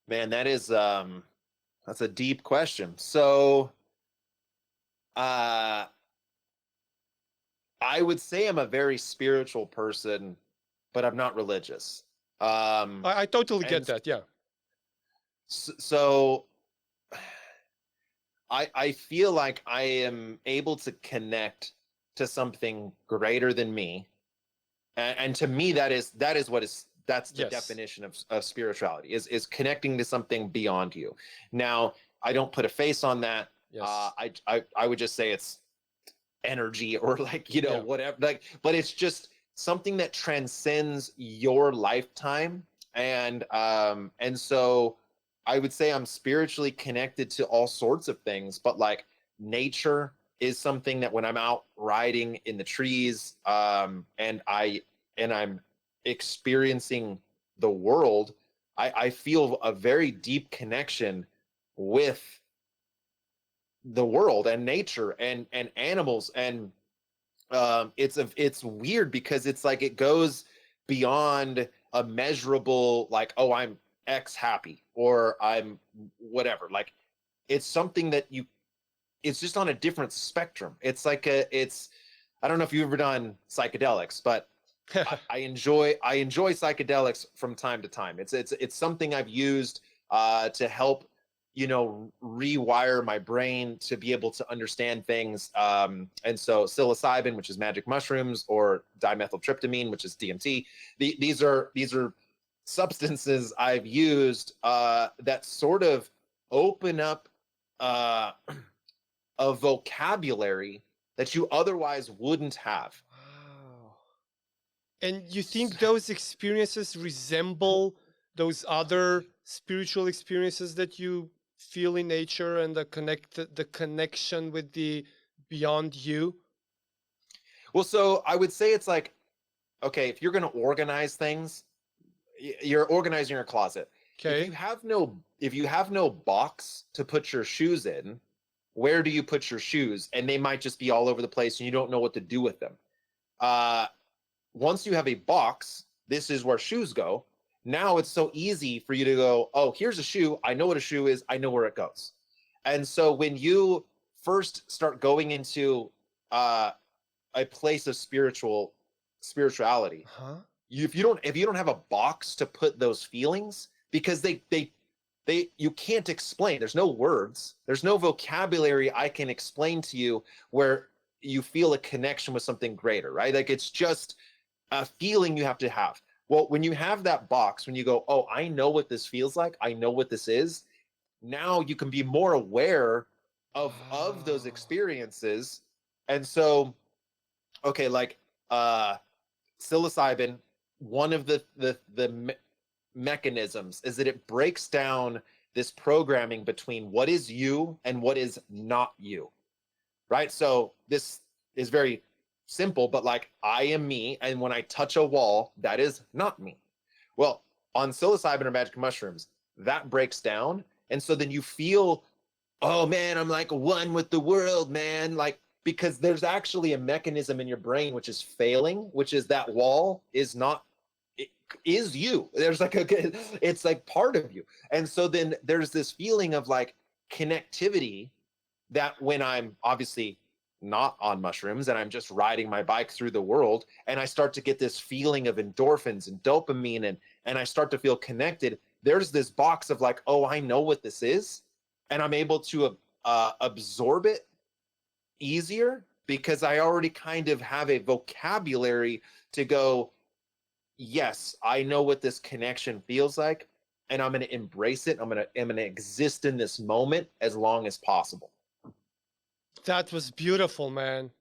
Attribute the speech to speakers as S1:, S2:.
S1: Man, that's a deep question. So, uh I would say I'm a very spiritual person, but I'm not religious.
S2: I totally get
S1: And
S2: that. Yeah.
S1: so I feel like I am able to connect to something greater than me. And to me that is that's the
S2: Yes.
S1: definition of spirituality is connecting to something beyond you. Now, I don't put a face on that.
S2: Yes.
S1: I would just say it's energy or like,
S2: Yeah.
S1: whatever, like, but it's just something that transcends your lifetime. And so I would say I'm spiritually connected to all sorts of things, but like nature is something that when I'm out riding in the trees, and I'm experiencing the world, I feel a very deep connection with the world and nature and animals. And it's weird because it's like it goes beyond a measurable, like, oh, I'm X happy or I'm whatever. Like, it's something that it's just on a different spectrum. It's like I don't know if you've ever done psychedelics, but I enjoy psychedelics from time to time. It's something I've used to help rewire my brain to be able to understand things. And so psilocybin, which is magic mushrooms, or dimethyltryptamine, which is DMT. These are substances I've used that sort of open up uh, a vocabulary that you otherwise wouldn't have.
S2: Wow. And you think those experiences resemble those other spiritual experiences that you feel in nature, and the connection with the beyond you?
S1: Well, so I would say it's like, okay, if you're going to organize things, you're organizing your closet. If you
S2: Okay.
S1: have no box to put your shoes in, where do you put your shoes? And they might just be all over the place and you don't know what to do with them. Uh, Once you have a box, this is where shoes go. Now it's so easy for you to go, oh, here's a shoe. I know what a shoe is. I know where it goes. And so when you first start going into uh, a place of spirituality,
S2: Huh?
S1: if you don't have a box to put those feelings, because they you can't explain. There's no words. There's no vocabulary I can explain to you where you feel a connection with something greater, right? Like, it's just a feeling you have to have. Well, when you have that box, when you go, oh, I know what this feels like, I know what this is, now you can be more aware of those
S2: Wow.
S1: experiences. And so, okay, like psilocybin, one of the mechanisms is that it breaks down this programming between what is you and what is not you, right? So this is very simple, but like, I am me, and when I touch a wall, that is not me. Well, on psilocybin or magic mushrooms, that breaks down, and so then you feel, oh man, I'm like one with the world, man. Like, because there's actually a mechanism in your brain which is failing, which is that wall is not, it is you. There's like it's like part of you. And so then there's this feeling of like connectivity, that when I'm obviously not on mushrooms and I'm just riding my bike through the world, and I start to get this feeling of endorphins and dopamine, and I start to feel connected, there's this box of like, oh, I know what this is, and I'm able to absorb it easier because I already kind of have a vocabulary to go, yes, I know what this connection feels like, and I'm going to embrace it. I'm going to exist in this moment as long as possible.
S2: That was beautiful, man.